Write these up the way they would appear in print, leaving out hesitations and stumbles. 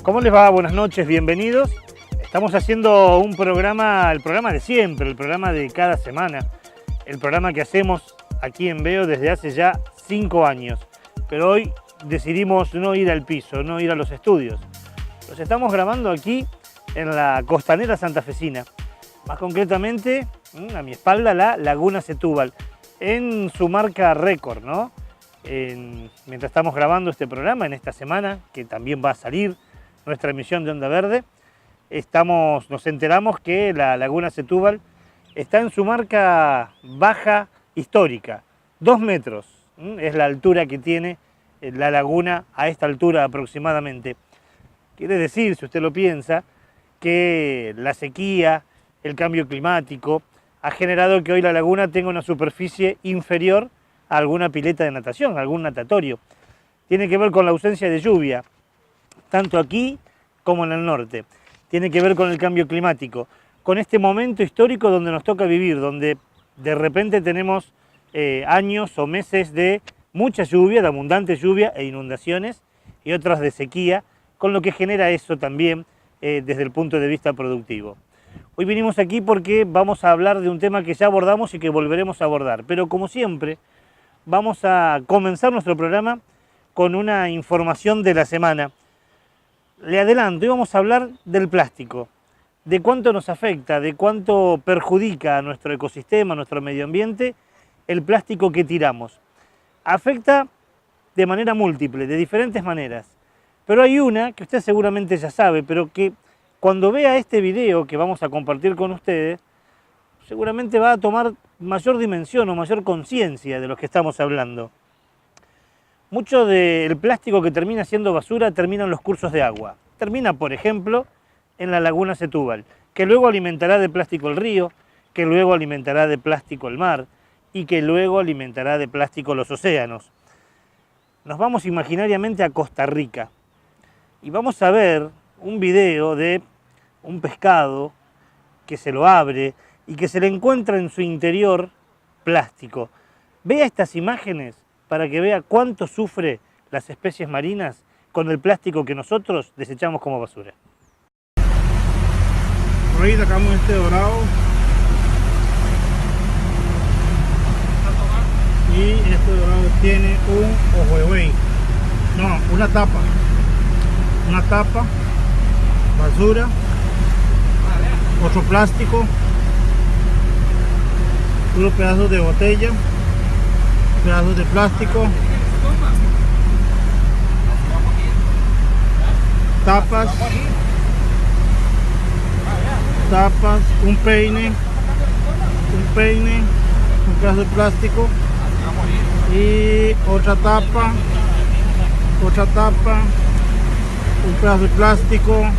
¿Cómo les va? Buenas noches, bienvenidos. Estamos haciendo un programa, el programa de siempre, el programa de cada semana, el programa que hacemos aquí en Veo desde hace ya 5 años. Pero hoy decidimos no ir al piso, no ir a los estudios. Los estamos grabando aquí en la costanera santafesina, más concretamente a mi espalda la Laguna Setúbal, en su marca récord, ¿no? Mientras estamos grabando este programa, en esta semana, que también va a salir nuestra emisión de Onda Verde, nos enteramos que la Laguna Setúbal está en su marca baja histórica, 2 metros, es la altura que tiene la laguna a esta altura aproximadamente. Quiere decir, si usted lo piensa, que la sequía, el cambio climático, ha generado que hoy la laguna tenga una superficie inferior a alguna pileta de natación, a algún natatorio. Tiene que ver con la ausencia de lluvia, tanto aquí como en el norte. Tiene que ver con el cambio climático, con este momento histórico donde nos toca vivir, donde de repente tenemos años o meses de mucha lluvia, de abundante lluvia e inundaciones, y otras de sequía, con lo que genera eso también desde el punto de vista productivo. Hoy vinimos aquí porque vamos a hablar de un tema que ya abordamos y que volveremos a abordar, pero como siempre vamos a comenzar nuestro programa con una información de la semana. Le adelanto, hoy vamos a hablar del plástico, de cuánto nos afecta, de cuánto perjudica a nuestro ecosistema, a nuestro medio ambiente, el plástico que tiramos. Afecta de manera múltiple, de diferentes maneras, pero hay una que usted seguramente ya sabe, pero que cuando vea este video que vamos a compartir con ustedes, seguramente va a tomar mayor dimensión o mayor conciencia de lo que estamos hablando. Mucho del plástico que termina siendo basura termina en los cursos de agua. Termina, por ejemplo, en la Laguna Setúbal, que luego alimentará de plástico el río, que luego alimentará de plástico el mar y que luego alimentará de plástico los océanos. Nos vamos imaginariamente a Costa Rica y vamos a ver un video de un pescado que se lo abre y que se le encuentra en su interior plástico. Vea estas imágenes para que vea cuánto sufre las especies marinas con el plástico que nosotros desechamos como basura. Por ahí sacamos este dorado y este dorado tiene un ojo de buey, no, una tapa, basura, otro plástico, unos pedazos de botella, pedazos de plástico, tapas, un peine, un pedazo de plástico y otra tapa, un pedazo de plástico,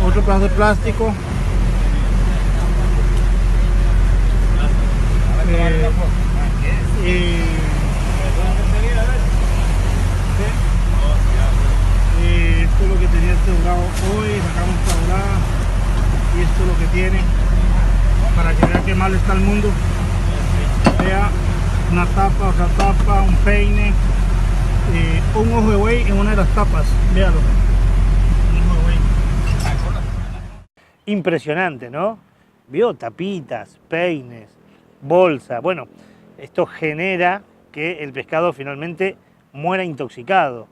otro pedazo de plástico, esto es lo que tenía este dorado hoy. Sacamos esta dorada y esto es lo que tiene, para que vea qué mal está el mundo. Vea, una tapa, otra tapa, un peine, un ojo de buey en una de las tapas, véalo, un ojo de buey. Impresionante, ¿no? Vio tapitas, peines, bolsa. Bueno, esto genera que el pescado finalmente muera intoxicado.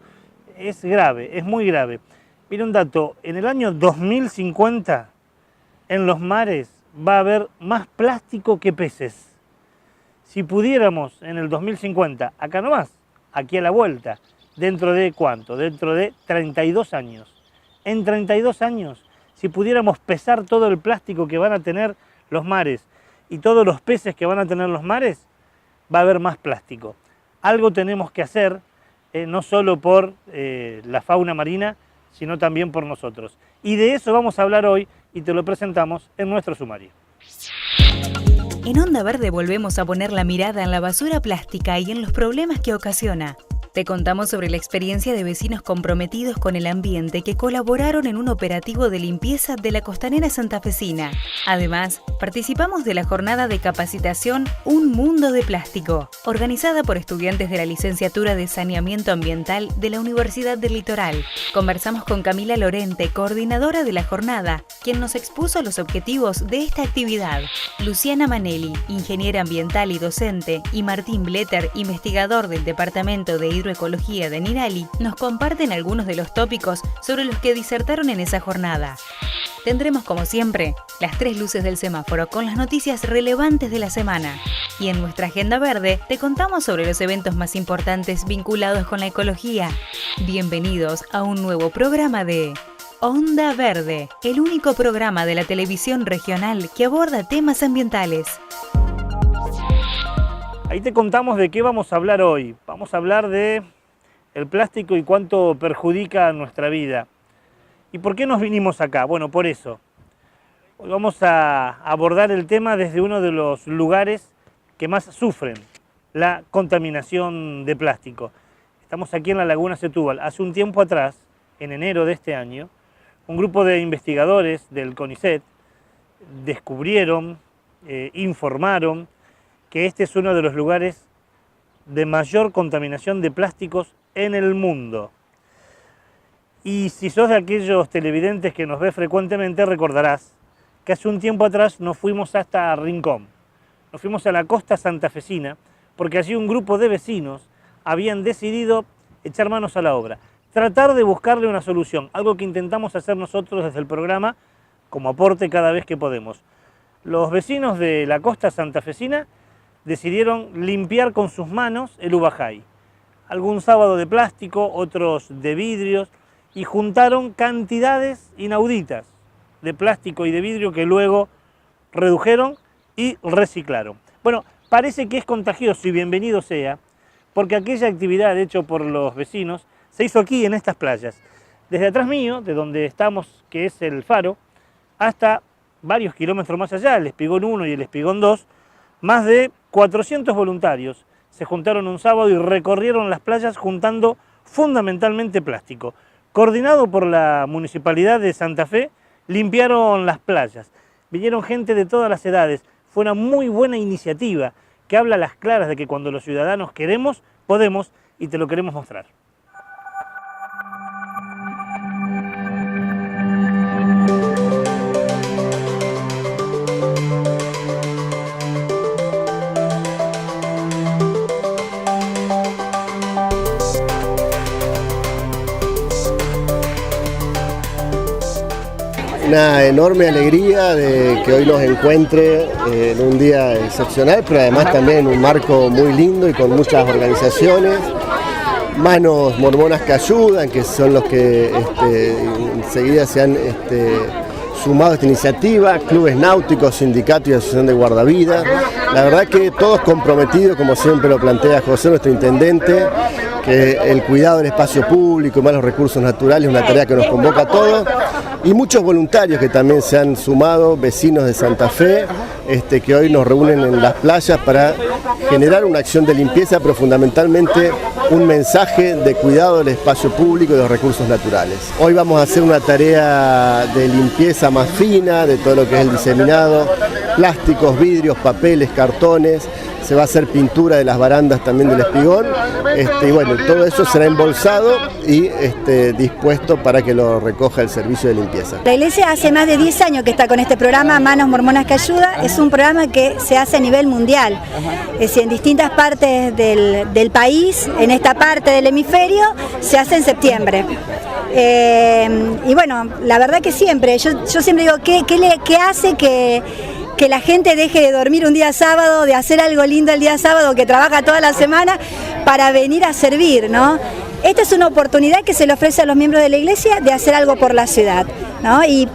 Es grave, es muy grave. Mire un dato, en el año 2050 en los mares va a haber más plástico que peces. Si pudiéramos en el 2050, acá nomás, aquí a la vuelta, ¿dentro de cuánto? Dentro de 32 años. En 32 años, si pudiéramos pesar todo el plástico que van a tener los mares y todos los peces que van a tener los mares, va a haber más plástico. Algo tenemos que hacer, no solo por la fauna marina, sino también por nosotros. Y de eso vamos a hablar hoy y te lo presentamos en nuestro sumario. En Onda Verde volvemos a poner la mirada en la basura plástica y en los problemas que ocasiona. Te contamos sobre la experiencia de vecinos comprometidos con el ambiente que colaboraron en un operativo de limpieza de la costanera santafesina. Además, participamos de la jornada de capacitación Un Mundo de Plástico, organizada por estudiantes de la Licenciatura de Saneamiento Ambiental de la Universidad del Litoral. Conversamos con Camila Lorente, coordinadora de la jornada, quien nos expuso los objetivos de esta actividad. Luciana Manelli, ingeniera ambiental y docente, y Martín Bletter, investigador del Departamento de Hidroecología de Nirali, nos comparten algunos de los tópicos sobre los que disertaron en esa jornada. Tendremos, como siempre, las 3 luces del semáforo con las noticias relevantes de la semana. Y en nuestra Agenda Verde te contamos sobre los eventos más importantes vinculados con la ecología. Bienvenidos a un nuevo programa de Onda Verde, el único programa de la televisión regional que aborda temas ambientales. Ahí te contamos de qué vamos a hablar hoy. Vamos a hablar de el plástico y cuánto perjudica a nuestra vida. ¿Y por qué nos vinimos acá? Bueno, por eso. Hoy vamos a abordar el tema desde uno de los lugares que más sufren la contaminación de plástico. Estamos aquí en la Laguna Setúbal. Hace un tiempo atrás, en enero de este año, un grupo de investigadores del CONICET descubrieron, informaron que este es uno de los lugares de mayor contaminación de plásticos en el mundo. Y si sos de aquellos televidentes que nos ves frecuentemente, recordarás que hace un tiempo atrás nos fuimos hasta Rincón. Nos fuimos a la costa santafesina porque allí un grupo de vecinos habían decidido echar manos a la obra, tratar de buscarle una solución, algo que intentamos hacer nosotros desde el programa como aporte cada vez que podemos. Los vecinos de la costa santafesina decidieron limpiar con sus manos el Ubajay. Algún sábado de plástico, otros de vidrios, y juntaron cantidades inauditas de plástico y de vidrio que luego redujeron y reciclaron. Bueno, parece que es contagioso y bienvenido sea, porque aquella actividad hecha por los vecinos se hizo aquí en estas playas. Desde atrás mío, de donde estamos, que es el Faro, hasta varios kilómetros más allá, el Espigón 1 y el Espigón 2, más de 400 voluntarios se juntaron un sábado y recorrieron las playas juntando fundamentalmente plástico. Coordinado por la Municipalidad de Santa Fe, limpiaron las playas. Vinieron gente de todas las edades. Fue una muy buena iniciativa que habla a las claras de que cuando los ciudadanos queremos, podemos, y te lo queremos mostrar. Una enorme alegría de que hoy nos encuentre en un día excepcional, pero además también en un marco muy lindo y con muchas organizaciones. Manos Mormonas que Ayudan, que son los que enseguida se han sumado a esta iniciativa, clubes náuticos, sindicatos y asociación de guardavidas. La verdad que todos comprometidos, como siempre lo plantea José, nuestro intendente, que el cuidado del espacio público y más los recursos naturales es una tarea que nos convoca a todos, y muchos voluntarios que también se han sumado, vecinos de Santa Fe, que hoy nos reúnen en las playas para generar una acción de limpieza, pero fundamentalmente un mensaje de cuidado del espacio público y de los recursos naturales. Hoy vamos a hacer una tarea de limpieza más fina de todo lo que es el diseminado, plásticos, vidrios, papeles, cartones. Se va a hacer pintura de las barandas también del Espigón, y bueno, todo eso será embolsado y dispuesto para que lo recoja el servicio de limpieza. La iglesia hace más de 10 años que está con este programa Manos Mormonas que Ayudan. Es un programa que se hace a nivel mundial, es decir, en distintas partes del país, en esta parte del hemisferio, se hace en septiembre. Y bueno, la verdad que siempre, yo siempre digo, ¿qué hace que la gente deje de dormir un día sábado, de hacer algo lindo el día sábado, que trabaja toda la semana, para venir a servir, ¿no? Esta es una oportunidad que se le ofrece a los miembros de la iglesia de hacer algo por la ciudad, ¿no? Y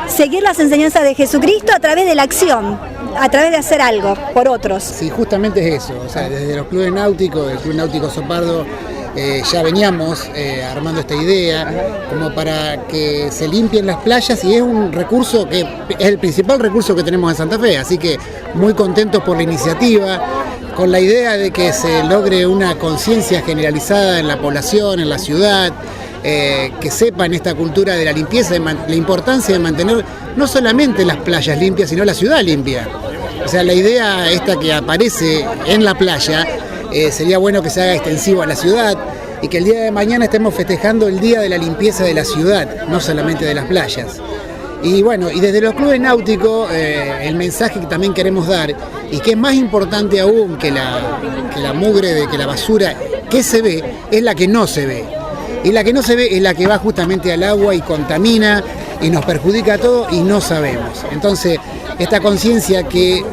seguir las enseñanzas de Jesucristo a través de la acción, a través de hacer algo por otros. Sí, justamente es eso, o sea, desde los clubes náuticos, el Club Náutico Sopardo, ya veníamos armando esta idea como para que se limpien las playas, y es un recurso que es el principal recurso que tenemos en Santa Fe, así que muy contentos por la iniciativa. con la idea de que se logre una conciencia generalizada en la población, en la ciudad, que sepan esta cultura de la limpieza, la importancia de mantener no solamente las playas limpias, sino la ciudad limpia. O sea, la idea esta que aparece en la playa, sería bueno que se haga extensivo a la ciudad y que el día de mañana estemos festejando el Día de la Limpieza de la Ciudad, no solamente de las playas. Y bueno, y desde los clubes náuticos, el mensaje que también queremos dar, y que es más importante aún que la mugre, que la basura que se ve, es la que no se ve. Y la que no se ve es la que va justamente al agua y contamina y nos perjudica a todos y no sabemos. Entonces, esta conciencia que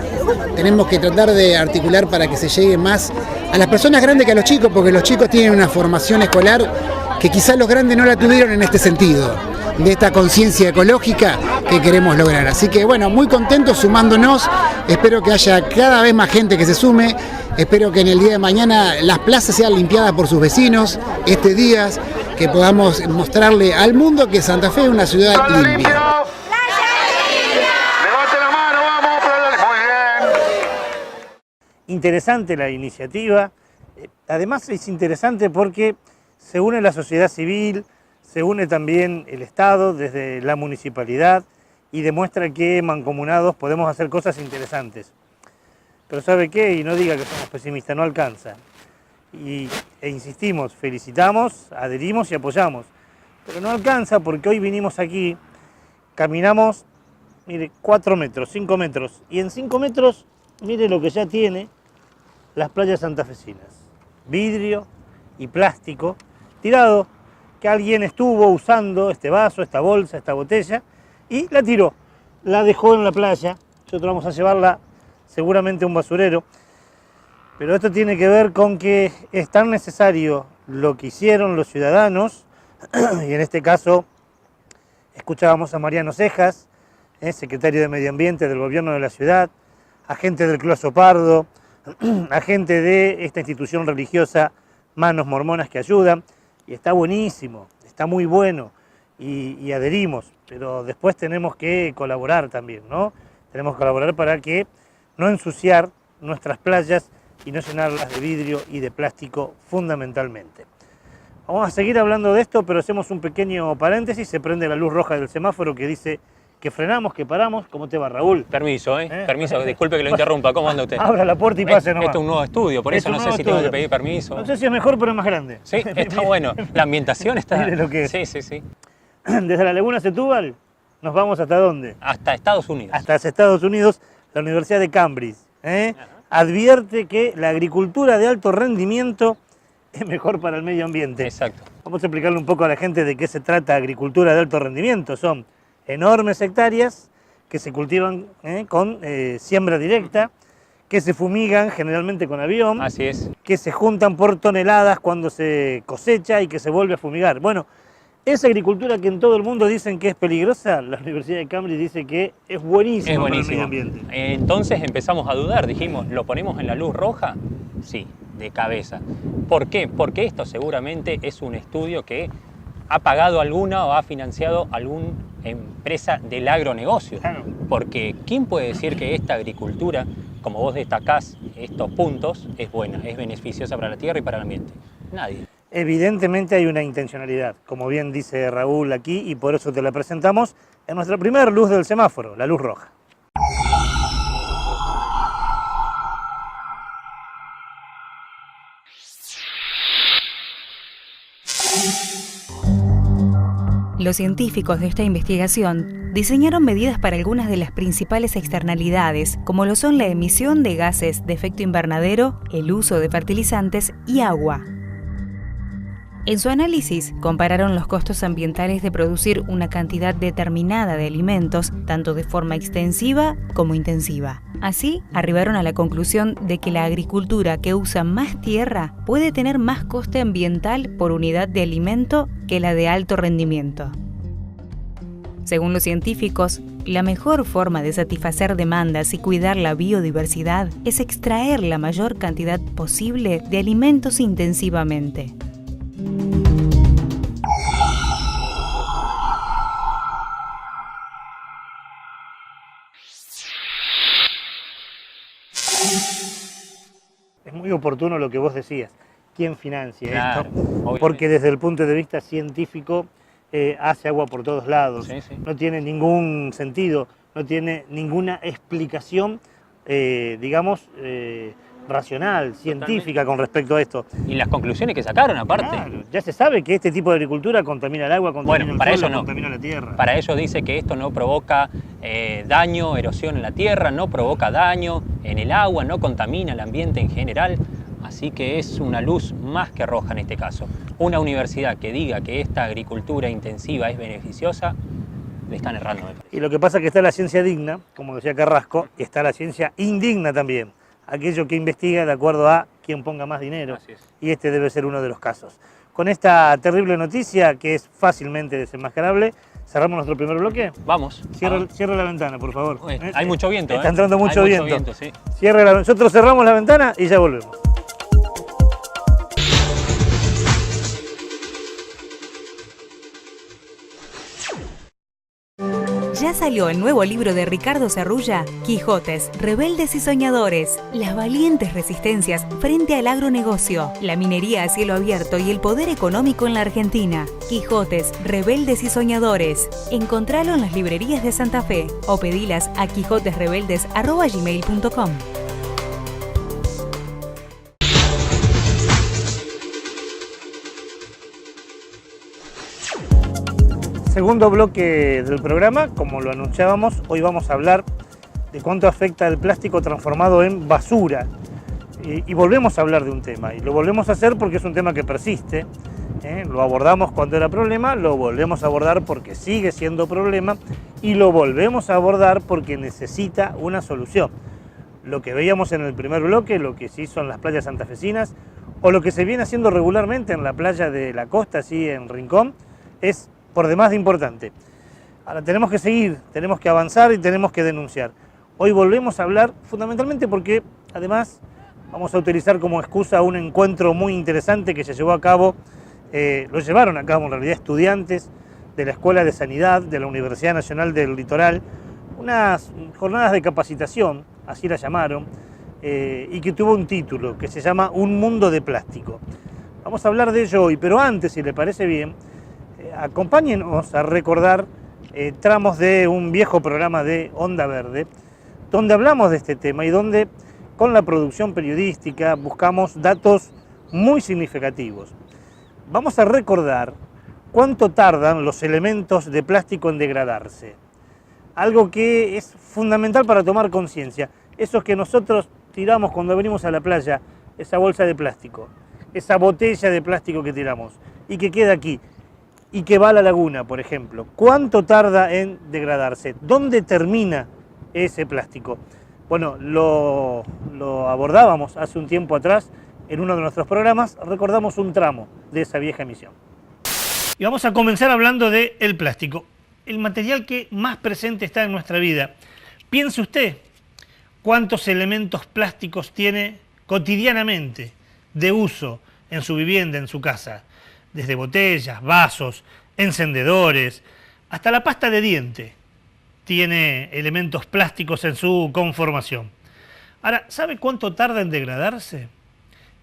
tenemos que tratar de articular para que se llegue más a las personas grandes que a los chicos, porque los chicos tienen una formación escolar que quizás los grandes no la tuvieron en este sentido, de esta conciencia ecológica que queremos lograr. Así que bueno, muy contentos sumándonos, espero que haya cada vez más gente que se sume, espero que en el día de mañana las plazas sean limpiadas por sus vecinos, este día que podamos mostrarle al mundo que Santa Fe es una ciudad limpia. Interesante la iniciativa, además es interesante porque se une la sociedad civil, se une también el Estado desde la municipalidad y demuestra que mancomunados podemos hacer cosas interesantes. Pero ¿sabe qué? Y no diga que somos pesimistas, no alcanza. E insistimos, felicitamos, adherimos y apoyamos. Pero no alcanza porque hoy vinimos aquí, caminamos, mire, 4 metros, 5 metros, y en 5 metros, mire lo que ya tiene las playas santafesinas. Vidrio y plástico tirado, que alguien estuvo usando este vaso, esta bolsa, esta botella, y la tiró, la dejó en la playa. Nosotros vamos a llevarla seguramente a un basurero. Pero esto tiene que ver con que es tan necesario lo que hicieron los ciudadanos, y en este caso escuchábamos a Mariano Cejas, secretario de Medio Ambiente del Gobierno de la ciudad, agente del Club Azopardo, agente de esta institución religiosa Manos Mormonas que Ayudan, y está buenísimo, está muy bueno, y adherimos, pero después tenemos que colaborar también, ¿no? Tenemos que colaborar para que no ensuciar nuestras playas y no llenarlas de vidrio y de plástico fundamentalmente. Vamos a seguir hablando de esto, pero hacemos un pequeño paréntesis, se prende la luz roja del semáforo que dice que frenamos, que paramos. ¿Cómo te va, Raúl? Permiso, permiso, disculpe que lo interrumpa, ¿cómo anda usted? Abra la puerta y pase nomás. Esto es un nuevo estudio, por eso no sé si tengo que pedir permiso. No sé si es mejor, pero es más grande. Sí, está bueno, la ambientación está... Mire lo que es. Sí. Desde la Laguna Setúbal, ¿nos vamos hasta dónde? Hasta Estados Unidos. Hasta Estados Unidos, la Universidad de Cambridge. Advierte que la agricultura de alto rendimiento es mejor para el medio ambiente. Exacto. Vamos a explicarle un poco a la gente de qué se trata agricultura de alto rendimiento. Son enormes hectáreas que se cultivan con siembra directa, que se fumigan generalmente con avión. Así es. Que se juntan por toneladas cuando se cosecha y que se vuelve a fumigar. Bueno, esa agricultura que en todo el mundo dicen que es peligrosa, la Universidad de Cambridge dice que es buenísimo para el medio ambiente. Entonces empezamos a dudar, dijimos, ¿lo ponemos en la luz roja? Sí, de cabeza. ¿Por qué? Porque esto seguramente es un estudio que ha pagado alguna o ha financiado alguna empresa del agronegocio. Claro. Porque ¿quién puede decir que esta agricultura, como vos destacás estos puntos, es buena, es beneficiosa para la tierra y para el ambiente? Nadie. Evidentemente hay una intencionalidad, como bien dice Raúl aquí, y por eso te la presentamos en nuestra primera luz del semáforo, la luz roja. Los científicos de esta investigación diseñaron medidas para algunas de las principales externalidades, como lo son la emisión de gases de efecto invernadero, el uso de fertilizantes y agua. En su análisis, compararon los costos ambientales de producir una cantidad determinada de alimentos, tanto de forma extensiva como intensiva. Así, arribaron a la conclusión de que la agricultura que usa más tierra puede tener más coste ambiental por unidad de alimento que la de alto rendimiento. Según los científicos, la mejor forma de satisfacer demandas y cuidar la biodiversidad es extraer la mayor cantidad posible de alimentos intensivamente. muy oportuno lo que vos decías. ¿Quién financia Claro, esto? obviamente. Porque desde el punto de vista científico hace agua por todos lados. Sí, sí. No tiene ningún sentido, no tiene ninguna explicación, digamos, racional, científica con respecto a esto. Y las conclusiones que sacaron, aparte. Claro, ya se sabe que este tipo de agricultura contamina el agua, contamina Bueno, el para suelo, eso no. contamina la tierra. Para ello dice que esto no provoca daño, erosión en la tierra, no provoca daño en el agua, no contamina el ambiente en general. Así que es una luz más que roja en este caso. Una universidad que diga que esta agricultura intensiva es beneficiosa, le están errando. Me parece. Y lo que pasa es que está la ciencia digna, como decía Carrasco, y está la ciencia indigna también. Aquello que investiga de acuerdo a quien ponga más dinero. Así es. Y este debe ser uno de los casos. Con esta terrible noticia, que es fácilmente desenmascarable, cerramos nuestro primer bloque. Vamos. Cierre la ventana, por favor. Uy, hay mucho viento. Está entrando mucho Hay viento. sí. Nosotros cerramos la ventana y ya volvemos. Ya salió el nuevo libro de Ricardo Serrulla, Quijotes, Rebeldes y Soñadores, las valientes resistencias frente al agronegocio, la minería a cielo abierto y el poder económico en la Argentina. Quijotes, Rebeldes y Soñadores. Encontralo en las librerías de Santa Fe o pedilas a quijotesrebeldes@gmail.com. Segundo bloque del programa, como lo anunciábamos, hoy vamos a hablar de cuánto afecta el plástico transformado en basura. Y volvemos a hablar de un tema, y lo volvemos a hacer porque es un tema que persiste. Lo abordamos cuando era problema, lo volvemos a abordar porque sigue siendo problema, y lo volvemos a abordar porque necesita una solución. Lo que veíamos en el primer bloque, lo que se hizo en las playas santafesinas, o lo que se viene haciendo regularmente en la playa de la costa, así en Rincón, es por demás de importante. Ahora tenemos que seguir, tenemos que avanzar y tenemos que denunciar. Hoy volvemos a hablar fundamentalmente porque además vamos a utilizar como excusa un encuentro muy interesante que se llevó a cabo, lo llevaron a cabo en realidad estudiantes de la Escuela de Sanidad de la Universidad Nacional del Litoral, unas jornadas de capacitación, así la llamaron, y que tuvo un título que se llama Un Mundo de Plástico. Vamos a hablar de ello hoy, pero antes, si le parece bien, acompáñenos a recordar tramos de un viejo programa de Onda Verde, donde hablamos de este tema y donde con la producción periodística buscamos datos muy significativos. Vamos a recordar cuánto tardan los elementos de plástico en degradarse. Algo que es fundamental para tomar conciencia. Esos que nosotros tiramos cuando venimos a la playa, esa bolsa de plástico, esa botella de plástico que tiramos y que queda aquí, y que va a la laguna, por ejemplo. ¿Cuánto tarda en degradarse? ¿Dónde termina ese plástico? Bueno, lo abordábamos hace un tiempo atrás en uno de nuestros programas, recordamos un tramo de esa vieja emisión. Y vamos a comenzar hablando del plástico, el material que más presente está en nuestra vida. Piense usted cuántos elementos plásticos tiene cotidianamente de uso en su vivienda, en su casa. Desde botellas, vasos, encendedores, hasta la pasta de diente tiene elementos plásticos en su conformación. Ahora, ¿sabe cuánto tarda en degradarse?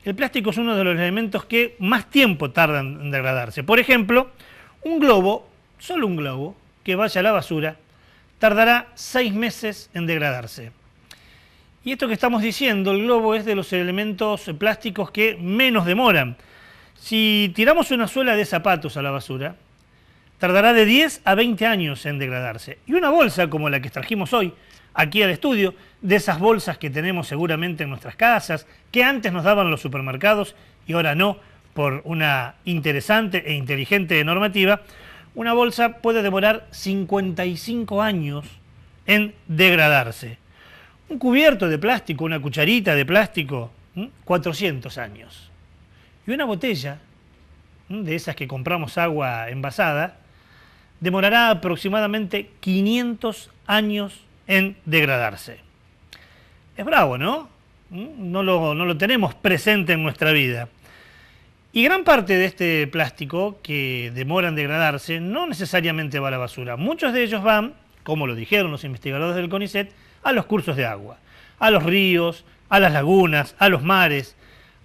El plástico es uno de los elementos que más tiempo tardan en degradarse. Por ejemplo, un globo, solo un globo, que vaya a la basura, tardará 6 meses en degradarse. Y esto que estamos diciendo, el globo es de los elementos plásticos que menos demoran. Si tiramos una suela de zapatos a la basura, tardará de 10 a 20 años en degradarse. Y una bolsa como la que trajimos hoy, aquí al estudio, de esas bolsas que tenemos seguramente en nuestras casas, que antes nos daban los supermercados y ahora no, por una interesante e inteligente normativa, una bolsa puede demorar 55 años en degradarse. Un cubierto de plástico, una cucharita de plástico, 400 años. Y una botella, de esas que compramos agua envasada, demorará aproximadamente 500 años en degradarse. Es bravo, ¿no? No lo tenemos presente en nuestra vida. Y gran parte de este plástico que demora en degradarse no necesariamente va a la basura. Muchos de ellos van, como lo dijeron los investigadores del CONICET, a los cursos de agua, a los ríos, a las lagunas, a los mares.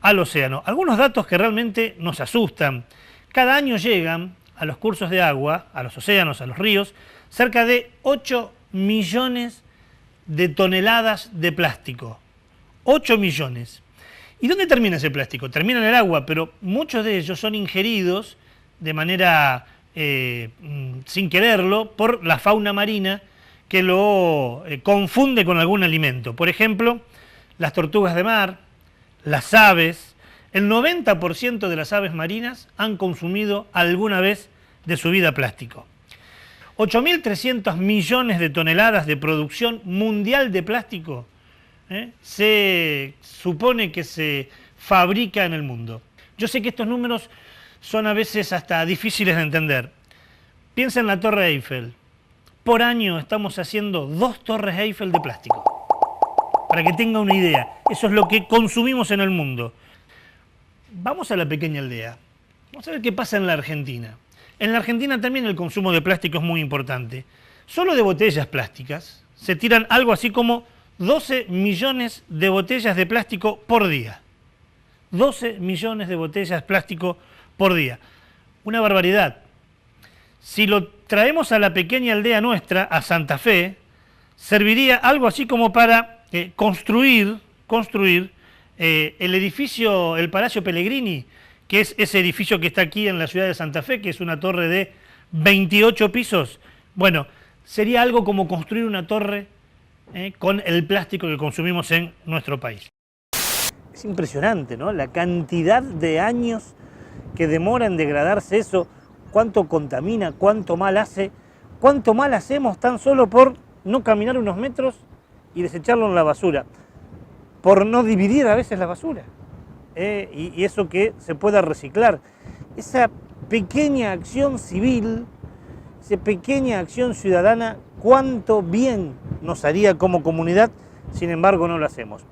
al océano. Algunos datos que realmente nos asustan. Cada año llegan a los cursos de agua, a los océanos, a los ríos, cerca de 8 millones de toneladas de plástico. 8 millones. ¿Y dónde termina ese plástico? Termina en el agua, pero muchos de ellos son ingeridos de manera sin quererlo por la fauna marina que lo confunde con algún alimento. Por ejemplo, las tortugas de mar, las aves. El 90% de las aves marinas han consumido alguna vez de su vida plástico. 8.300 millones de toneladas de producción mundial de plástico se supone que se fabrica en el mundo. Yo sé que estos números son a veces hasta difíciles de entender. Piensa en la Torre Eiffel. Por año estamos haciendo 2 torres Eiffel de plástico. Para que tenga una idea, eso es lo que consumimos en el mundo. Vamos a la pequeña aldea. Vamos a ver qué pasa en la Argentina. En la Argentina también el consumo de plástico es muy importante. Solo de botellas plásticas se tiran algo así como 12 millones de botellas de plástico por día. 12 millones de botellas de plástico por día. Una barbaridad. Si lo traemos a la pequeña aldea nuestra, a Santa Fe, serviría algo así como para construir el edificio, el Palacio Pellegrini, que es ese edificio que está aquí en la ciudad de Santa Fe, que es una torre de 28 pisos. Bueno, sería algo como construir una torre con el plástico que consumimos en nuestro país. Es impresionante, ¿no? La cantidad de años que demora en degradarse eso, cuánto contamina, cuánto mal hace, cuánto mal hacemos tan solo por no caminar unos metros y desecharlo en la basura, por no dividir a veces la basura, y eso que se pueda reciclar. Esa pequeña acción civil, esa pequeña acción ciudadana, cuánto bien nos haría como comunidad, sin embargo no lo hacemos.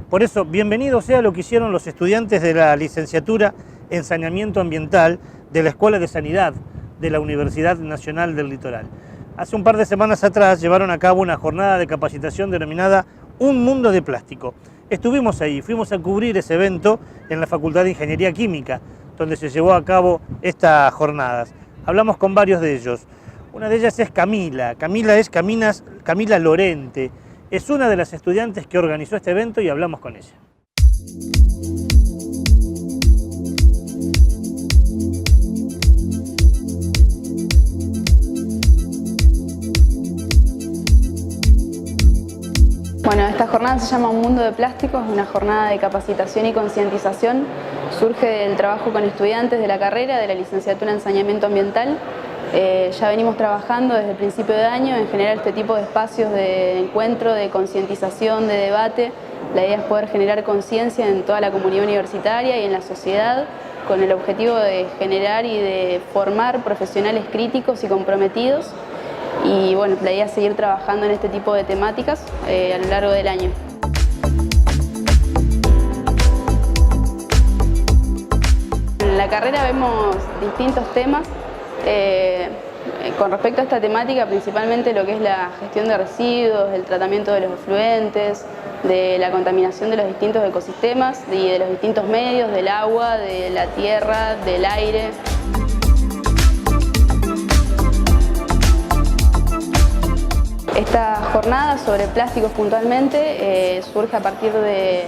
Por eso, bienvenido sea lo que hicieron los estudiantes de la licenciatura en Saneamiento Ambiental de la Escuela de Sanidad de la Universidad Nacional del Litoral. Hace un par de semanas atrás llevaron a cabo una jornada de capacitación denominada Un Mundo de Plástico. Estuvimos ahí, fuimos a cubrir ese evento en la Facultad de Ingeniería Química, donde se llevó a cabo estas jornadas. Hablamos con varios de ellos. Una de ellas es Camila. Camila Lorente. Es una de las estudiantes que organizó este evento y hablamos con ella. Bueno, esta jornada se llama Un Mundo de Plástico, es una jornada de capacitación y concientización. Surge del trabajo con estudiantes de la carrera de la licenciatura en Saneamiento Ambiental. Ya venimos trabajando desde el principio de año en generar este tipo de espacios de encuentro, de concientización, de debate. La idea es poder generar conciencia en toda la comunidad universitaria y en la sociedad, con el objetivo de generar y de formar profesionales críticos y comprometidos. Y bueno, la idea es seguir trabajando en este tipo de temáticas a lo largo del año. En la carrera vemos distintos temas con respecto a esta temática, principalmente lo que es la gestión de residuos, el tratamiento de los efluentes, de la contaminación de los distintos ecosistemas y de los distintos medios, del agua, de la tierra, del aire. Esta jornada sobre plásticos puntualmente surge a partir de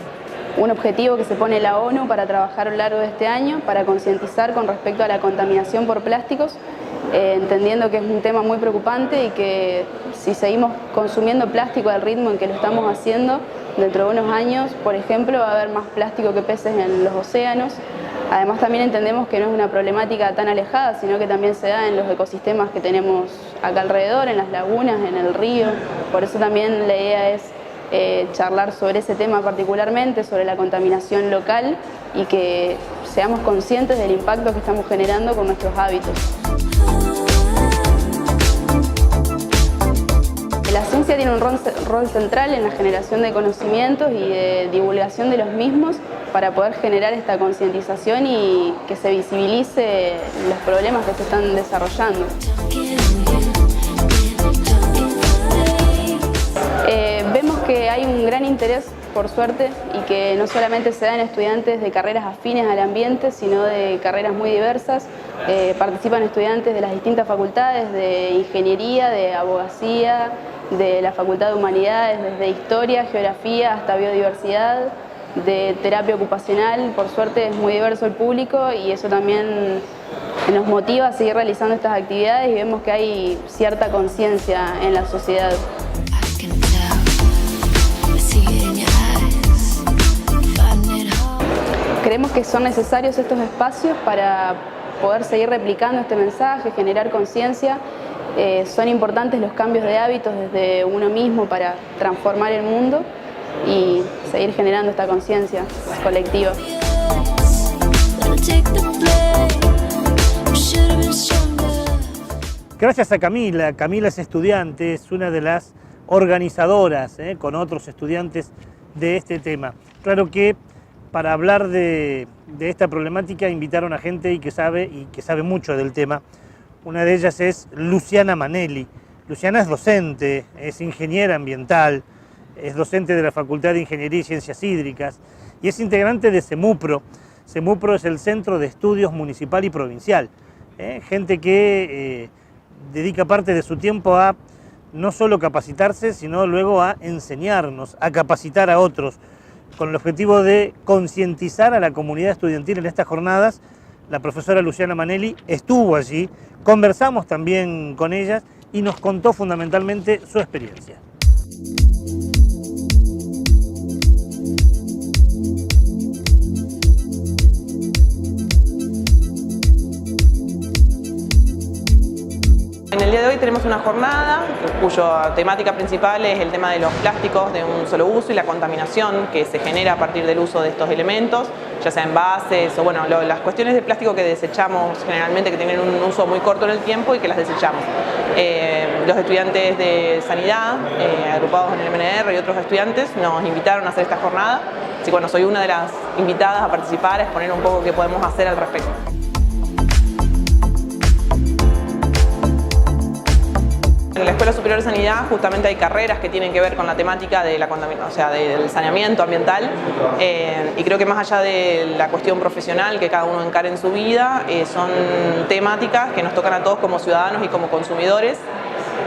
un objetivo que se pone la ONU para trabajar a lo largo de este año, para concientizar con respecto a la contaminación por plásticos, entendiendo que es un tema muy preocupante y que si seguimos consumiendo plástico al ritmo en que lo estamos haciendo, dentro de unos años, por ejemplo, va a haber más plástico que peces en los océanos. Además también entendemos que no es una problemática tan alejada, sino que también se da en los ecosistemas que tenemos acá alrededor, en las lagunas, en el río. Por eso también la idea es charlar sobre ese tema particularmente, sobre la contaminación local y que seamos conscientes del impacto que estamos generando con nuestros hábitos. La ciencia tiene un rol central en la generación de conocimientos y de divulgación de los mismos para poder generar esta concientización y que se visibilice los problemas que se están desarrollando. Vemos que hay un gran interés por suerte, y que no solamente se dan estudiantes de carreras afines al ambiente, sino de carreras muy diversas. Participan estudiantes de las distintas facultades, de ingeniería, de abogacía, de la Facultad de Humanidades, desde historia, geografía hasta biodiversidad, de terapia ocupacional. Por suerte es muy diverso el público y eso también nos motiva a seguir realizando estas actividades y vemos que hay cierta conciencia en la sociedad. Creemos que son necesarios estos espacios para poder seguir replicando este mensaje, generar conciencia. Son importantes los cambios de hábitos desde uno mismo para transformar el mundo y seguir generando esta conciencia colectiva. Gracias a Camila. Camila es estudiante, es una de las organizadoras con otros estudiantes de este tema. Claro que para hablar de esta problemática invitaron a gente que sabe mucho del tema. Una de ellas es Luciana Manelli. Luciana es docente, es ingeniera ambiental, es docente de la Facultad de Ingeniería y Ciencias Hídricas y es integrante de CEMUPRO. CEMUPRO es el Centro de Estudios Municipal y Provincial. Gente que dedica parte de su tiempo a no solo capacitarse, sino luego a enseñarnos, a capacitar a otros, con el objetivo de concientizar a la comunidad estudiantil en estas jornadas. La profesora Luciana Manelli estuvo allí, conversamos también con ellas y nos contó fundamentalmente su experiencia. En el día de hoy tenemos una jornada cuya temática principal es el tema de los plásticos de un solo uso y la contaminación que se genera a partir del uso de estos elementos, ya sea envases o bueno, las cuestiones de plástico que desechamos generalmente, que tienen un uso muy corto en el tiempo y que las desechamos. Los estudiantes de Sanidad, agrupados en el MNR y otros estudiantes, nos invitaron a hacer esta jornada. Así que bueno, soy una de las invitadas a participar, a exponer un poco qué podemos hacer al respecto. En la Escuela Superior de Sanidad justamente hay carreras que tienen que ver con la temática de la contaminación, o sea, del saneamiento ambiental, y creo que más allá de la cuestión profesional que cada uno encare en su vida, son temáticas que nos tocan a todos como ciudadanos y como consumidores.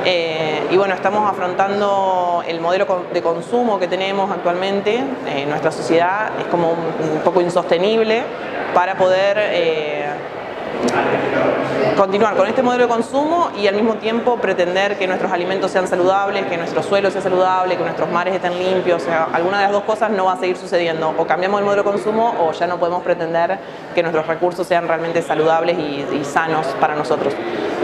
Y bueno, estamos afrontando el modelo de consumo que tenemos actualmente en nuestra sociedad, es como un poco insostenible para poder continuar con este modelo de consumo y al mismo tiempo pretender que nuestros alimentos sean saludables, que nuestro suelo sea saludable, que nuestros mares estén limpios. O sea, alguna de las dos cosas no va a seguir sucediendo. O cambiamos el modelo de consumo o ya no podemos pretender que nuestros recursos sean realmente saludables y sanos para nosotros.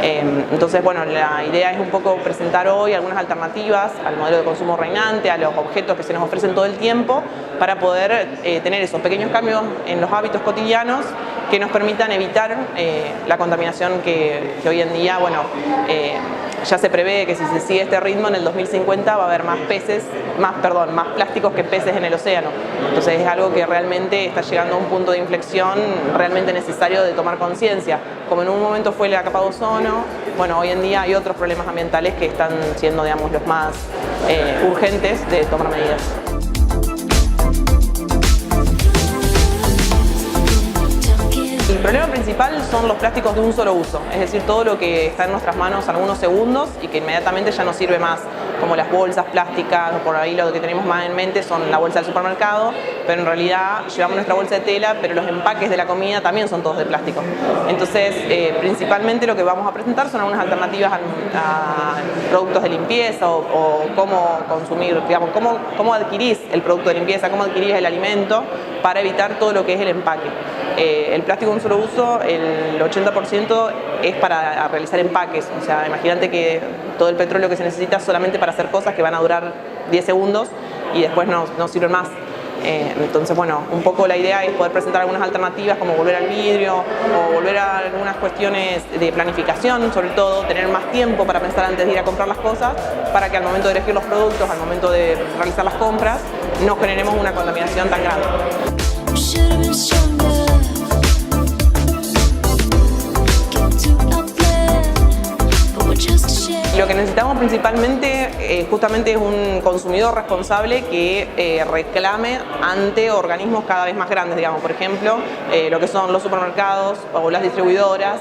Entonces, bueno, la idea es un poco presentar hoy algunas alternativas al modelo de consumo reinante, a los objetos que se nos ofrecen todo el tiempo, para poder tener esos pequeños cambios en los hábitos cotidianos que nos permitan evitar la contaminación que hoy en día, bueno, ya se prevé que si se sigue este ritmo en el 2050 va a haber más plásticos que peces en el océano. Entonces es algo que realmente está llegando a un punto de inflexión realmente necesario de tomar conciencia. Como en un momento fue la capa de ozono, bueno, hoy en día hay otros problemas ambientales que están siendo, digamos, los más urgentes de tomar medidas. El problema principal son los plásticos de un solo uso, es decir, todo lo que está en nuestras manos algunos segundos y que inmediatamente ya no sirve más, como las bolsas plásticas, por ahí lo que tenemos más en mente son la bolsa del supermercado, pero en realidad llevamos nuestra bolsa de tela, pero los empaques de la comida también son todos de plástico. Entonces, principalmente lo que vamos a presentar son algunas alternativas a productos de limpieza o cómo consumir, digamos, cómo adquirís el producto de limpieza, cómo adquirís el alimento para evitar todo lo que es el empaque. El plástico de un solo uso, el 80% es para realizar empaques. O sea, imagínate que todo el petróleo que se necesita solamente para hacer cosas que van a durar 10 segundos y después no sirven más. Entonces, bueno, un poco la idea es poder presentar algunas alternativas como volver al vidrio o volver a algunas cuestiones de planificación, sobre todo tener más tiempo para pensar antes de ir a comprar las cosas, para que al momento de elegir los productos, al momento de realizar las compras, no generemos una contaminación tan grande. Lo que necesitamos principalmente justamente es un consumidor responsable que reclame ante organismos cada vez más grandes, digamos, por ejemplo, lo que son los supermercados o las distribuidoras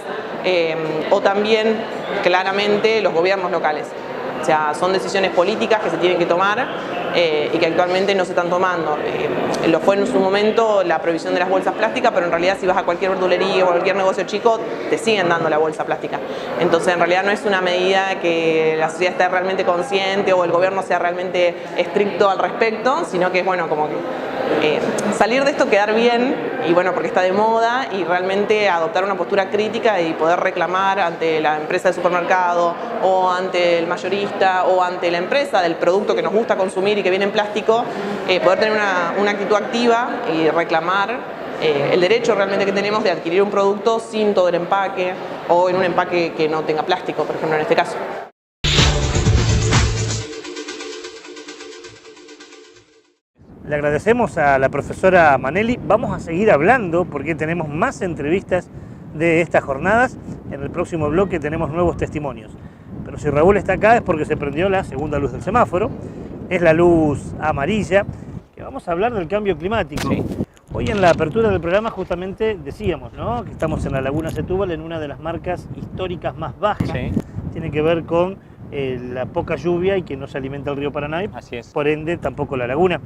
o también claramente los gobiernos locales. O sea, son decisiones políticas que se tienen que tomar y que actualmente no se están tomando. Lo fue en su momento la prohibición de las bolsas plásticas, pero en realidad si vas a cualquier verdulería o cualquier negocio chico, te siguen dando la bolsa plástica. Entonces en realidad no es una medida que la sociedad esté realmente consciente o el gobierno sea realmente estricto al respecto, sino que es bueno, como que salir de esto, quedar bien, y bueno, porque está de moda, y realmente adoptar una postura crítica y poder reclamar ante la empresa de supermercado o ante el mayorista o ante la empresa del producto que nos gusta consumir y que viene en plástico, poder tener una actitud activa y reclamar el derecho realmente que tenemos de adquirir un producto sin todo el empaque o en un empaque que no tenga plástico, por ejemplo, en este caso. Le agradecemos a la profesora Manelli. Vamos a seguir hablando porque tenemos más entrevistas de estas jornadas. En el próximo bloque tenemos nuevos testimonios. Pero si Raúl está acá es porque se prendió la segunda luz del semáforo. Es la luz amarilla, que vamos a hablar del cambio climático. Sí. Hoy en la apertura del programa justamente decíamos, ¿no?, que estamos en la Laguna Setúbal, en una de las marcas históricas más bajas. Sí. Tiene que ver con la poca lluvia y que no se alimenta el río Paraná. Así es. Por ende, tampoco la laguna.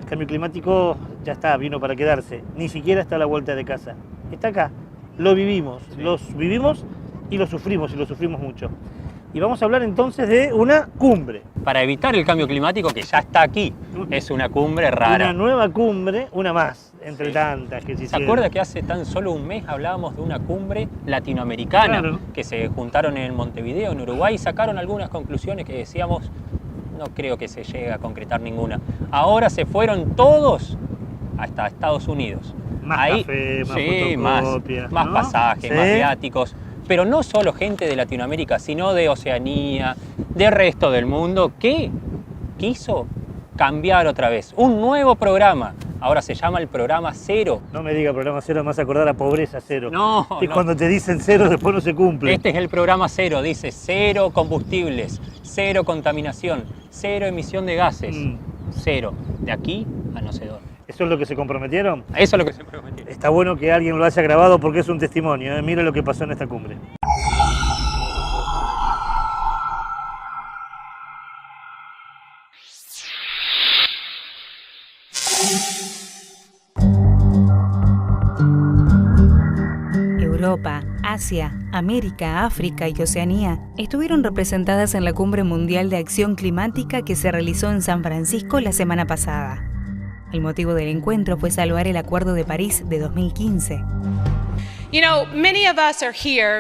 El cambio climático ya está, vino para quedarse. Ni siquiera está a la vuelta de casa. Está acá. Lo vivimos. Sí. Los vivimos y lo sufrimos mucho. Y vamos a hablar entonces de una cumbre. Para evitar el cambio climático que ya está aquí. Es una cumbre rara. Una nueva cumbre, una más, entre tantas que se hicieron. ¿Se acuerda que hace tan solo un mes hablábamos de una cumbre latinoamericana? Claro. Que se juntaron en Montevideo, en Uruguay, y sacaron algunas conclusiones que decíamos, no creo que se llegue a concretar ninguna. Ahora se fueron todos hasta Estados Unidos. Más café, más fotocopias, más ¿no? pasajes, más viáticos. Pero no solo gente de Latinoamérica, sino de Oceanía, del resto del mundo, que quiso cambiar otra vez. Un nuevo programa. Ahora se llama el programa cero. No me diga programa cero, me vas a acordar a pobreza cero. No, es cuando te dicen cero, después no se cumple. Este es el programa cero. Dice cero combustibles, cero contaminación, cero emisión de gases. Cero. De aquí a no sé dónde. ¿Eso es lo que se comprometieron? Eso es lo que se comprometieron. Está bueno que alguien lo haya grabado porque es un testimonio. Mira lo que pasó en esta cumbre. Europa, Asia, América, África y Oceanía estuvieron representadas en la Cumbre Mundial de Acción Climática que se realizó en San Francisco la semana pasada. El motivo del encuentro fue salvar el Acuerdo de París de 2015.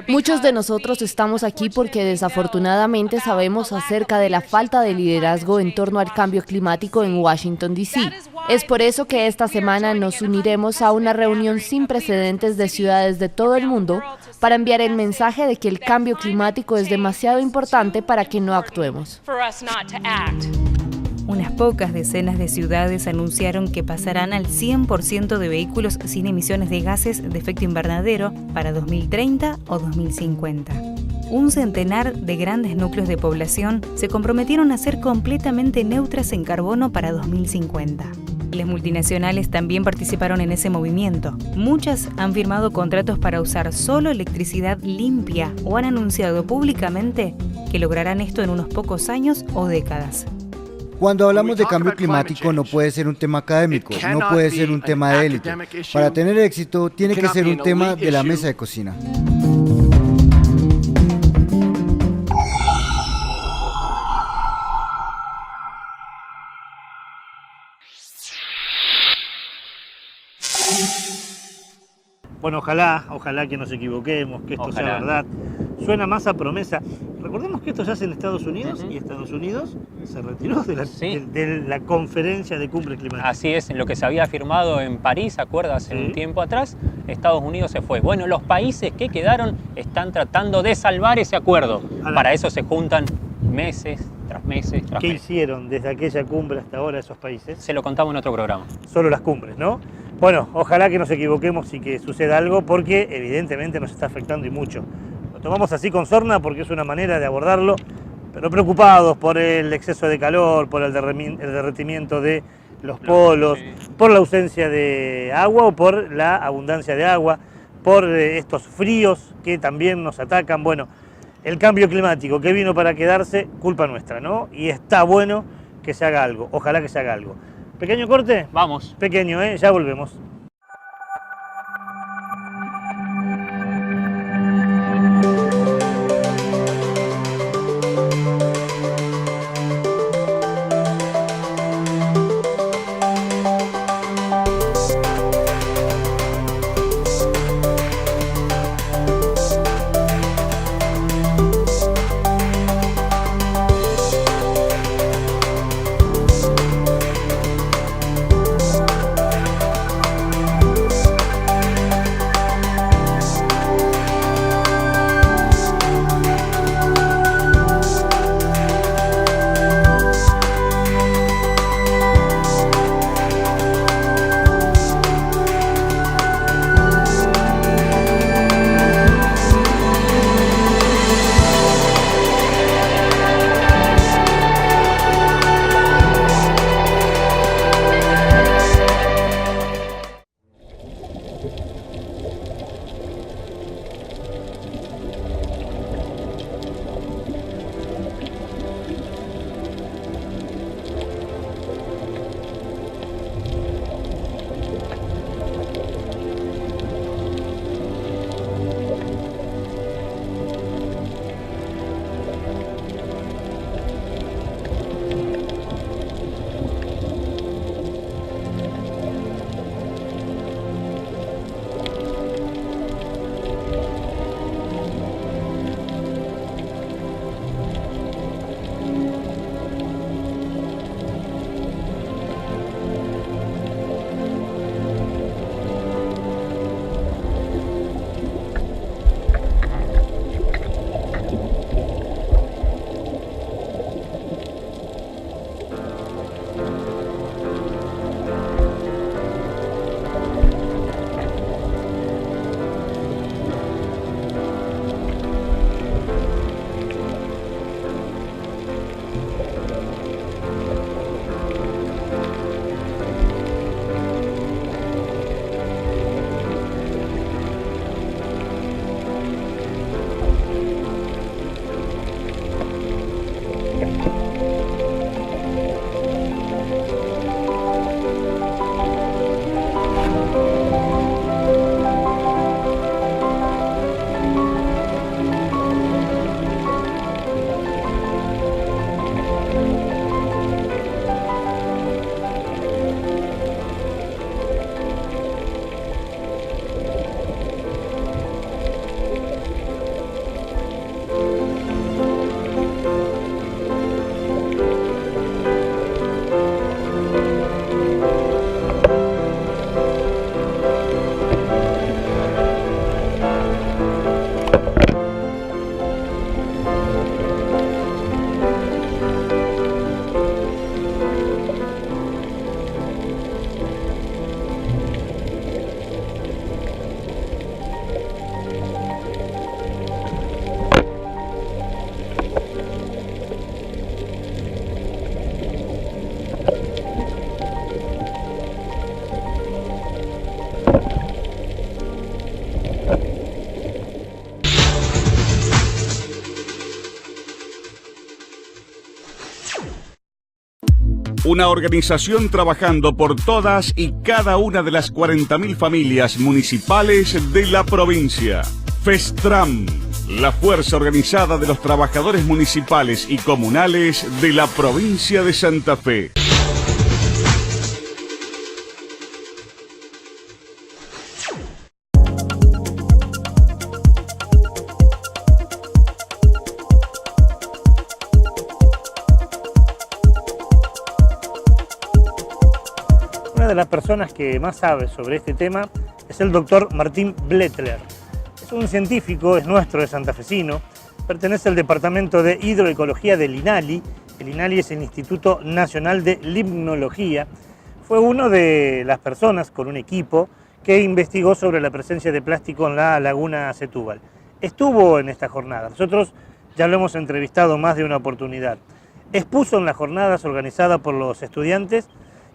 Muchos de nosotros estamos aquí porque desafortunadamente sabemos acerca de la falta de liderazgo en torno al cambio climático en Washington, D.C. Es por eso que esta semana nos uniremos a una reunión sin precedentes de ciudades de todo el mundo para enviar el mensaje de que el cambio climático es demasiado importante para que no actuemos. Unas pocas decenas de ciudades anunciaron que pasarán al 100% de vehículos sin emisiones de gases de efecto invernadero para 2030 o 2050. Un centenar de grandes núcleos de población se comprometieron a ser completamente neutras en carbono para 2050. Las multinacionales también participaron en ese movimiento. Muchas han firmado contratos para usar solo electricidad limpia o han anunciado públicamente que lograrán esto en unos pocos años o décadas. Cuando hablamos de cambio climático no puede ser un tema académico, no puede ser un tema de élite. Para tener éxito tiene que ser un tema de la mesa de cocina. Bueno, ojalá que nos equivoquemos, que esto sea verdad. Suena más a promesa. Recordemos que esto se hace en Estados Unidos y Estados Unidos se retiró de la conferencia de cumbre climática. Así es, en lo que se había firmado en París, ¿acuerdas? Un tiempo atrás, Estados Unidos se fue. Bueno, los países que quedaron están tratando de salvar ese acuerdo. Para eso se juntan meses tras meses tras meses. ¿Qué hicieron desde aquella cumbre hasta ahora esos países? Se lo contamos en otro programa. Solo las cumbres, ¿no? Bueno, ojalá que nos equivoquemos y que suceda algo porque evidentemente nos está afectando y mucho. Lo tomamos así con sorna porque es una manera de abordarlo, pero preocupados por el exceso de calor, por el derretimiento de los polos, por la ausencia de agua o por la abundancia de agua, por estos fríos que también nos atacan. Bueno, el cambio climático que vino para quedarse, culpa nuestra, ¿no? Y está bueno que se haga algo, ojalá que se haga algo. ¿Pequeño corte? Vamos. Pequeño, ya volvemos. Una organización trabajando por todas y cada una de las 40.000 familias municipales de la provincia. FESTRAM, la fuerza organizada de los trabajadores municipales y comunales de la provincia de Santa Fe. Una de las personas que más sabe sobre este tema es el doctor Martín Blettler. Es un científico, es nuestro, es santafesino, pertenece al Departamento de Hidroecología del INALI. El INALI es el Instituto Nacional de Limnología. Fue una de las personas con un equipo que investigó sobre la presencia de plástico en la laguna Setúbal. Estuvo en esta jornada. Nosotros ya lo hemos entrevistado más de una oportunidad. Expuso en las jornadas organizadas por los estudiantes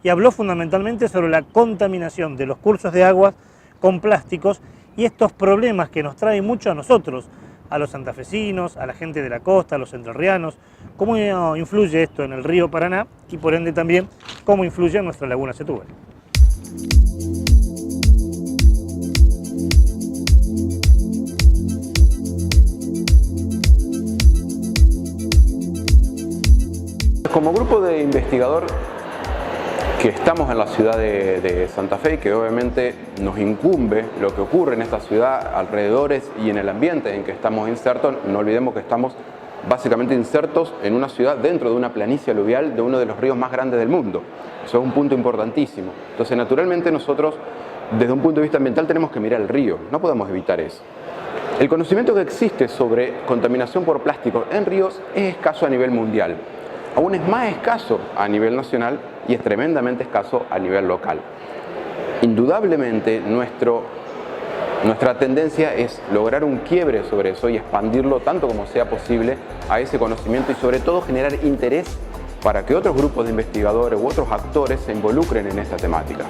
y habló fundamentalmente sobre la contaminación de los cursos de agua con plásticos y estos problemas que nos traen mucho a nosotros, a los santafesinos, a la gente de la costa, a los entrerrianos, cómo influye esto en el río Paraná y por ende también cómo influye en nuestra laguna Setúbal. Como grupo de investigador que estamos en la ciudad de Santa Fe y que obviamente nos incumbe lo que ocurre en esta ciudad, alrededores y en el ambiente en que estamos insertos, no olvidemos que estamos básicamente insertos en una ciudad dentro de una planicie aluvial de uno de los ríos más grandes del mundo. Eso es un punto importantísimo. Entonces, naturalmente nosotros, desde un punto de vista ambiental, tenemos que mirar el río, no podemos evitar eso. El conocimiento que existe sobre contaminación por plástico en ríos es escaso a nivel mundial. Aún es más escaso a nivel nacional y es tremendamente escaso a nivel local. Indudablemente nuestra tendencia es lograr un quiebre sobre eso y expandirlo tanto como sea posible a ese conocimiento y sobre todo generar interés para que otros grupos de investigadores u otros actores se involucren en esta temática.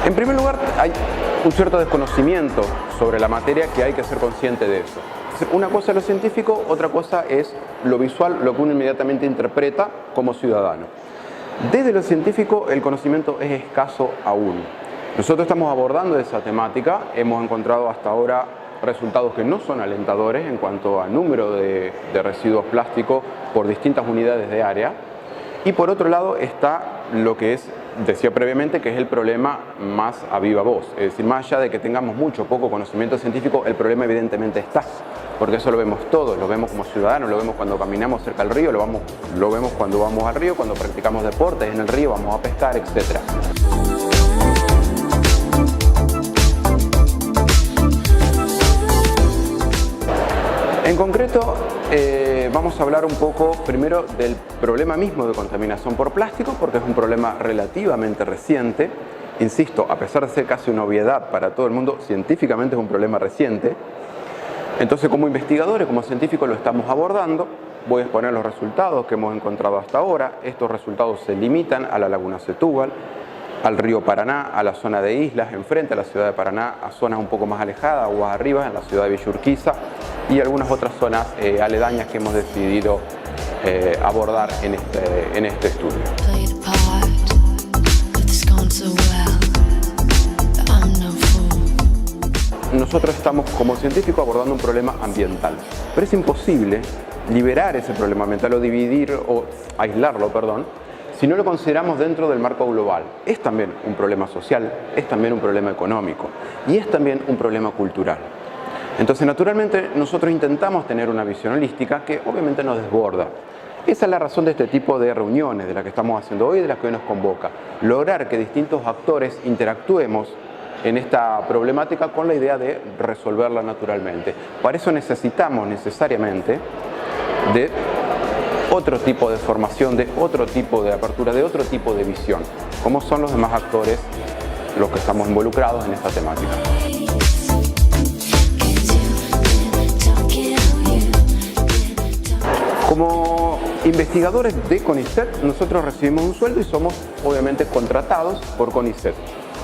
En primer lugar, hay un cierto desconocimiento sobre la materia que hay que ser consciente de eso. Una cosa es lo científico, otra cosa es lo visual, lo que uno inmediatamente interpreta como ciudadano. Desde lo científico el conocimiento es escaso aún. Nosotros estamos abordando esa temática, hemos encontrado hasta ahora resultados que no son alentadores en cuanto a número de residuos plásticos por distintas unidades de área. Y por otro lado está lo que es, decía previamente, que es el problema más a viva voz. Es decir, más allá de que tengamos mucho o poco conocimiento científico, el problema evidentemente está. Porque eso lo vemos todos, lo vemos como ciudadanos, lo vemos cuando caminamos cerca del río, lo vemos cuando vamos al río, cuando practicamos deportes en el río, vamos a pescar, etc. En concreto, vamos a hablar un poco primero del problema mismo de contaminación por plástico, porque es un problema relativamente reciente. Insisto, a pesar de ser casi una obviedad para todo el mundo, científicamente es un problema reciente. Entonces, como investigadores, como científicos lo estamos abordando. Voy a exponer los resultados que hemos encontrado hasta ahora. Estos resultados se limitan a la laguna Setúbal, al río Paraná, a la zona de islas, enfrente a la ciudad de Paraná, a zonas un poco más alejadas, aguas arriba, en la ciudad de Villa Urquiza y algunas otras zonas aledañas que hemos decidido abordar en este estudio. Nosotros estamos como científicos abordando un problema ambiental, pero es imposible liberar ese problema ambiental o dividir o aislarlo, si no lo consideramos dentro del marco global. Es también un problema social, es también un problema económico y es también un problema cultural. Entonces, naturalmente, nosotros intentamos tener una visión holística que obviamente nos desborda. Esa es la razón de este tipo de reuniones, de las que estamos haciendo hoy y de las que hoy nos convoca. Lograr que distintos actores interactuemos en esta problemática con la idea de resolverla naturalmente. Para eso necesitamos necesariamente de otro tipo de formación, de otro tipo de apertura, de otro tipo de visión, como son los demás actores los que estamos involucrados en esta temática. Como investigadores de CONICET, nosotros recibimos un sueldo y somos obviamente contratados por CONICET.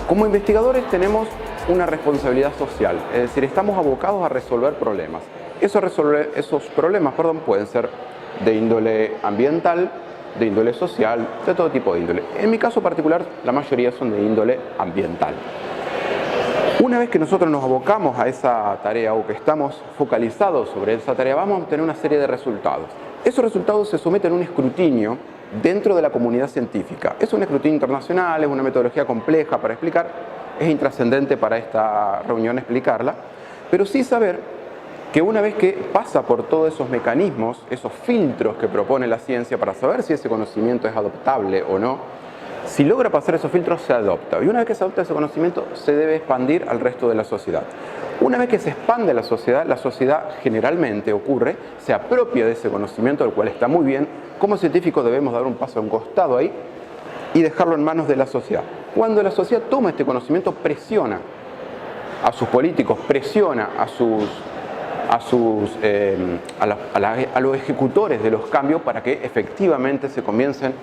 Como investigadores tenemos una responsabilidad social, es decir, estamos abocados a resolver problemas. Esos problemas pueden ser de índole ambiental, de índole social, de todo tipo de índole. En mi caso particular, la mayoría son de índole ambiental. Una vez que nosotros nos abocamos a esa tarea o que estamos focalizados sobre esa tarea, vamos a obtener una serie de resultados. Esos resultados se someten a un escrutinio dentro de la comunidad científica. Es un escrutinio internacional, es una metodología compleja para explicar, es intrascendente para esta reunión explicarla, pero sí saber que una vez que pasa por todos esos mecanismos, esos filtros que propone la ciencia para saber si ese conocimiento es adoptable o no, si logra pasar esos filtros se adopta. Y una vez que se adopta ese conocimiento se debe expandir al resto de la sociedad. Una vez que se expande la sociedad generalmente ocurre, se apropia de ese conocimiento, el cual está muy bien. Como científicos debemos dar un paso a un costado ahí y dejarlo en manos de la sociedad. Cuando la sociedad toma este conocimiento, presiona a sus políticos, presiona a los ejecutores de los cambios para que efectivamente se comiencen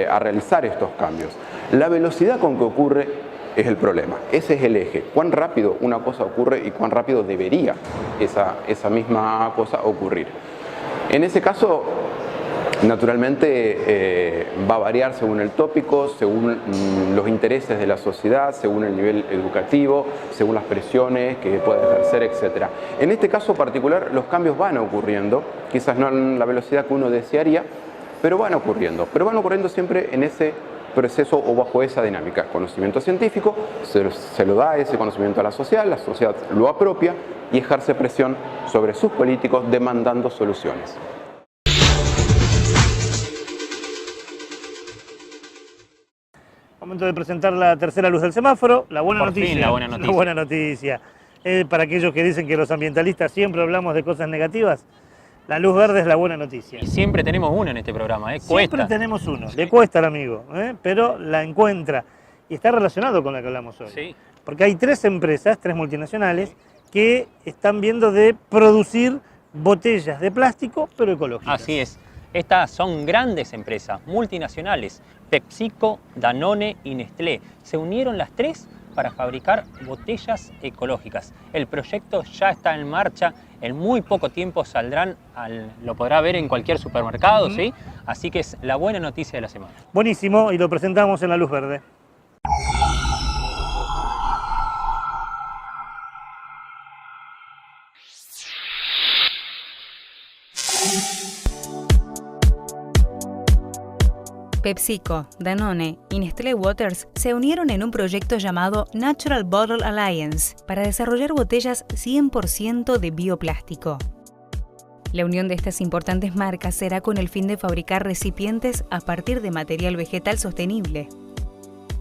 a realizar estos cambios. La velocidad con que ocurre es el problema, ese es el eje. Cuán rápido una cosa ocurre y cuán rápido debería esa misma cosa ocurrir. En ese caso, naturalmente va a variar según el tópico, según los intereses de la sociedad, según el nivel educativo, según las presiones que pueda ejercer, etc. En este caso particular los cambios van ocurriendo, quizás no en la velocidad que uno desearía, pero van ocurriendo siempre en ese proceso o bajo esa dinámica. Conocimiento científico, se lo da ese conocimiento a la sociedad lo apropia y ejerce presión sobre sus políticos demandando soluciones. Momento de presentar la tercera luz del semáforo, la buena noticia. Por fin, la buena noticia. La buena noticia. Para aquellos que dicen que los ambientalistas siempre hablamos de cosas negativas, la luz verde es la buena noticia. Y siempre tenemos uno en este programa, cuesta. Siempre tenemos uno, le cuesta al amigo, pero la encuentra. Y está relacionado con la que hablamos hoy. Sí. Porque hay tres empresas, tres multinacionales, que están viendo de producir botellas de plástico, pero ecológicas. Así es. Estas son grandes empresas multinacionales, PepsiCo, Danone y Nestlé. Se unieron las tres para fabricar botellas ecológicas. El proyecto ya está en marcha, en muy poco tiempo saldrán, lo podrá ver en cualquier supermercado, ¿sí? Así que es la buena noticia de la semana. Buenísimo, y lo presentamos en la luz verde. PepsiCo, Danone y Nestlé Waters se unieron en un proyecto llamado Natural Bottle Alliance para desarrollar botellas 100% de bioplástico. La unión de estas importantes marcas será con el fin de fabricar recipientes a partir de material vegetal sostenible.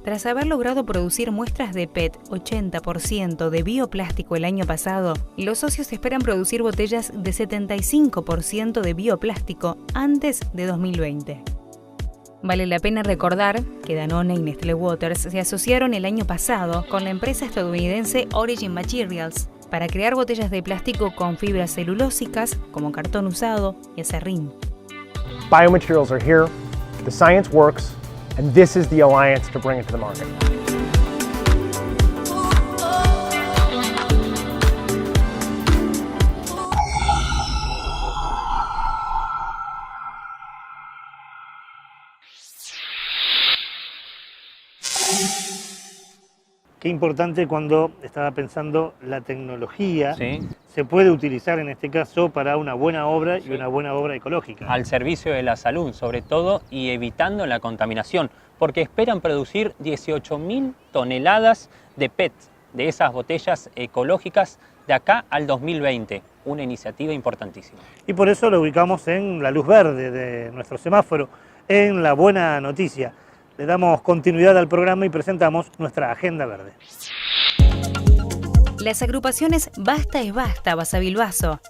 Tras haber logrado producir muestras de PET 80% de bioplástico el año pasado, los socios esperan producir botellas de 75% de bioplástico antes de 2020. Vale la pena recordar que Danone y Nestlé Waters se asociaron el año pasado con la empresa estadounidense Origin Materials para crear botellas de plástico con fibras celulósicas como cartón usado y acerrín. Biomaterials are here, the science works, and this is the alliance to bring it to the market. Qué importante cuando estaba pensando la tecnología Sí. se puede utilizar en este caso para una buena obra y una buena obra ecológica. Al servicio de la salud, sobre todo, y evitando la contaminación, porque esperan producir 18.000 toneladas de PET, de esas botellas ecológicas, de acá al 2020. Una iniciativa importantísima. Y por eso lo ubicamos en la luz verde de nuestro semáforo, en la buena noticia. Le damos continuidad al programa y presentamos nuestra agenda verde. Las agrupaciones Basta es Basta, Basavilbaso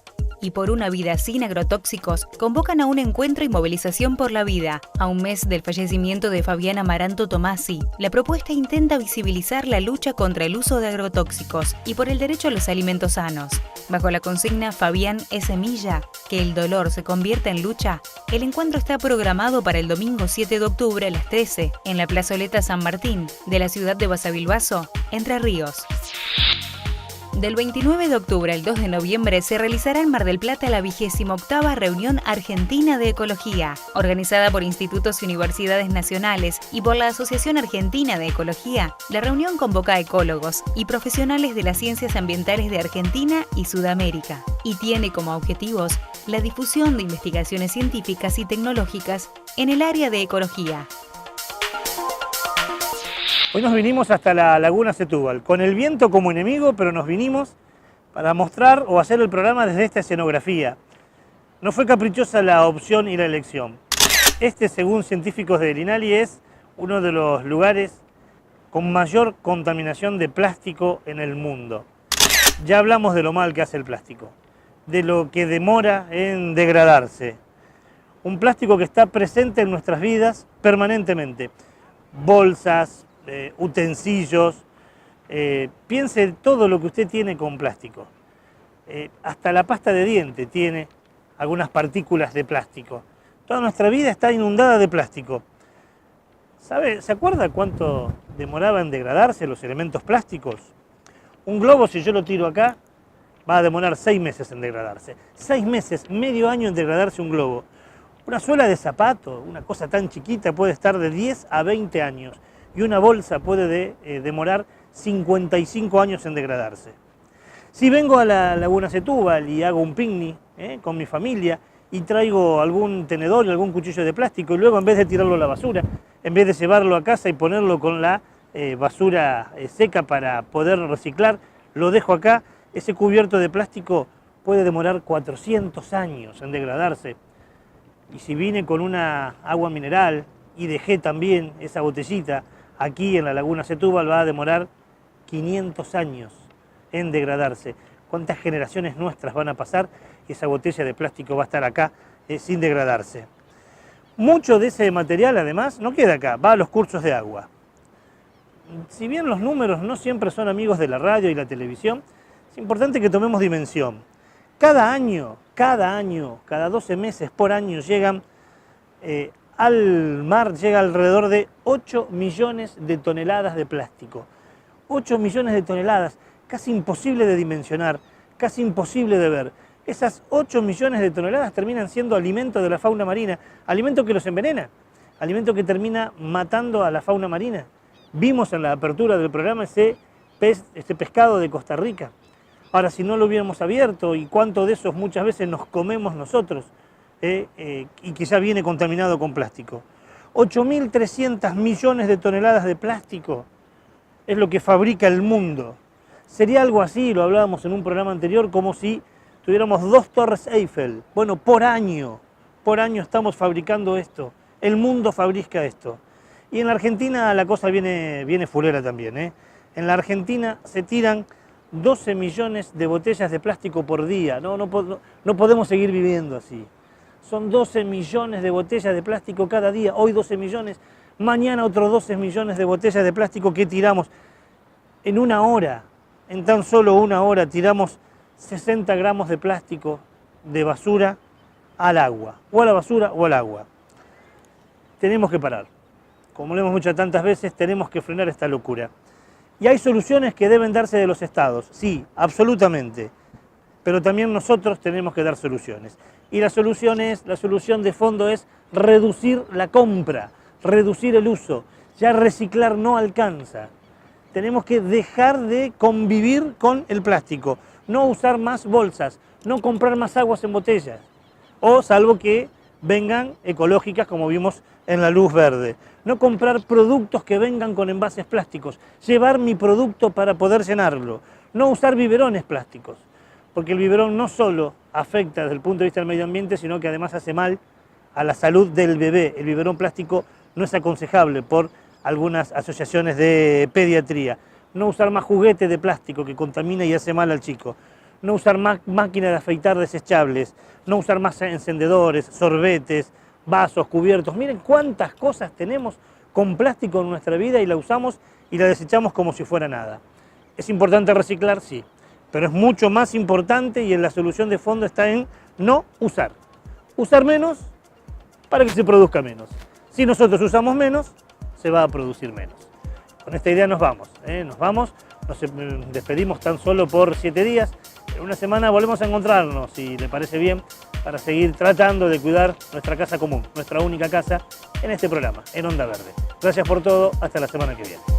y Por una vida sin agrotóxicos convocan a un encuentro y movilización por la vida. A un mes del fallecimiento de Fabián Amaranto Tomasi, la propuesta intenta visibilizar la lucha contra el uso de agrotóxicos y por el derecho a los alimentos sanos. Bajo la consigna Fabián es semilla, que el dolor se convierta en lucha, el encuentro está programado para el domingo 7 de octubre a las 13 en la plazoleta San Martín de la ciudad de Basavilbaso, Entre Ríos. Del 29 de octubre al 2 de noviembre se realizará en Mar del Plata la 28ª Reunión Argentina de Ecología, organizada por institutos y universidades nacionales y por la Asociación Argentina de Ecología. La reunión convoca a ecólogos y profesionales de las ciencias ambientales de Argentina y Sudamérica y tiene como objetivos la difusión de investigaciones científicas y tecnológicas en el área de ecología. Hoy nos vinimos hasta la Laguna Setúbal, con el viento como enemigo, pero nos vinimos para mostrar o hacer el programa desde esta escenografía. No fue caprichosa la opción y la elección. Este, según científicos de Linali, es uno de los lugares con mayor contaminación de plástico en el mundo. Ya hablamos de lo mal que hace el plástico, de lo que demora en degradarse. Un plástico que está presente en nuestras vidas permanentemente. Bolsas, utensilios. Piense todo lo que usted tiene con plástico. Hasta la pasta de diente tiene algunas partículas de plástico. Toda nuestra vida está inundada de plástico. ¿Se acuerda cuánto demoraba en degradarse los elementos plásticos? Un globo, si yo lo tiro acá, va a demorar 6 meses en degradarse. 6 meses, medio año en degradarse un globo. Una suela de zapato, una cosa tan chiquita, puede estar de 10 a 20 años. Y una bolsa puede demorar 55 años en degradarse. Si vengo a la Laguna Setúbal y hago un picnic con mi familia y traigo algún tenedor y algún cuchillo de plástico y luego en vez de tirarlo a la basura, en vez de llevarlo a casa y ponerlo con la basura seca para poder reciclar, lo dejo acá, ese cubierto de plástico puede demorar 400 años en degradarse. Y si vine con una agua mineral y dejé también esa botellita aquí en la Laguna Setúbal, va a demorar 500 años en degradarse. ¿Cuántas generaciones nuestras van a pasar y esa botella de plástico va a estar acá sin degradarse? Mucho de ese material, además, no queda acá, va a los cursos de agua. Si bien los números no siempre son amigos de la radio y la televisión, es importante que tomemos dimensión. Cada año, cada 12 meses por año llegan al mar, llega alrededor de 8 millones de toneladas de plástico. 8 millones de toneladas, casi imposible de dimensionar, casi imposible de ver. Esas 8 millones de toneladas terminan siendo alimento de la fauna marina, alimento que los envenena, alimento que termina matando a la fauna marina. Vimos en la apertura del programa ese pescado de Costa Rica. Ahora, si no lo hubiéramos abierto, y cuánto de esos muchas veces nos comemos nosotros, y que ya viene contaminado con plástico. 8.300 millones de toneladas de plástico es lo que fabrica el mundo. Sería algo así, lo hablábamos en un programa anterior, como si tuviéramos 2 torres Eiffel. Bueno, por año estamos fabricando esto. El mundo fabrica esto. Y en la Argentina la cosa viene fulera también. En la Argentina se tiran 12 millones de botellas de plástico por día. No podemos seguir viviendo así. Son 12 millones de botellas de plástico cada día. Hoy 12 millones, mañana otros 12 millones de botellas de plástico que tiramos. En una hora, en tan solo una hora, tiramos 60 gramos de plástico de basura al agua. O a la basura o al agua. Tenemos que parar. Como lo hemos dicho tantas veces, tenemos que frenar esta locura. Y hay soluciones que deben darse de los estados, sí, absolutamente. Pero también nosotros tenemos que dar soluciones. Y la solución de fondo es reducir la compra, reducir el uso. Ya reciclar no alcanza. Tenemos que dejar de convivir con el plástico, no usar más bolsas, no comprar más aguas en botellas. O salvo que vengan ecológicas, como vimos en la luz verde. No comprar productos que vengan con envases plásticos, llevar mi producto para poder llenarlo. No usar biberones plásticos, porque el biberón no solo afecta desde el punto de vista del medio ambiente, sino que además hace mal a la salud del bebé. El biberón plástico no es aconsejable por algunas asociaciones de pediatría. No usar más juguete de plástico que contamina y hace mal al chico. No usar más máquinas de afeitar desechables. No usar más encendedores, sorbetes, vasos, cubiertos. Miren cuántas cosas tenemos con plástico en nuestra vida y la usamos y la desechamos como si fuera nada. ¿Es importante reciclar? Sí. Pero es mucho más importante y en la solución de fondo está en no usar. Usar menos para que se produzca menos. Si nosotros usamos menos, se va a producir menos. Con esta idea nos vamos. Nos despedimos tan solo por 7 días. En una semana volvemos a encontrarnos, si le parece bien, para seguir tratando de cuidar nuestra casa común, nuestra única casa, en este programa, en Onda Verde. Gracias por todo, hasta la semana que viene.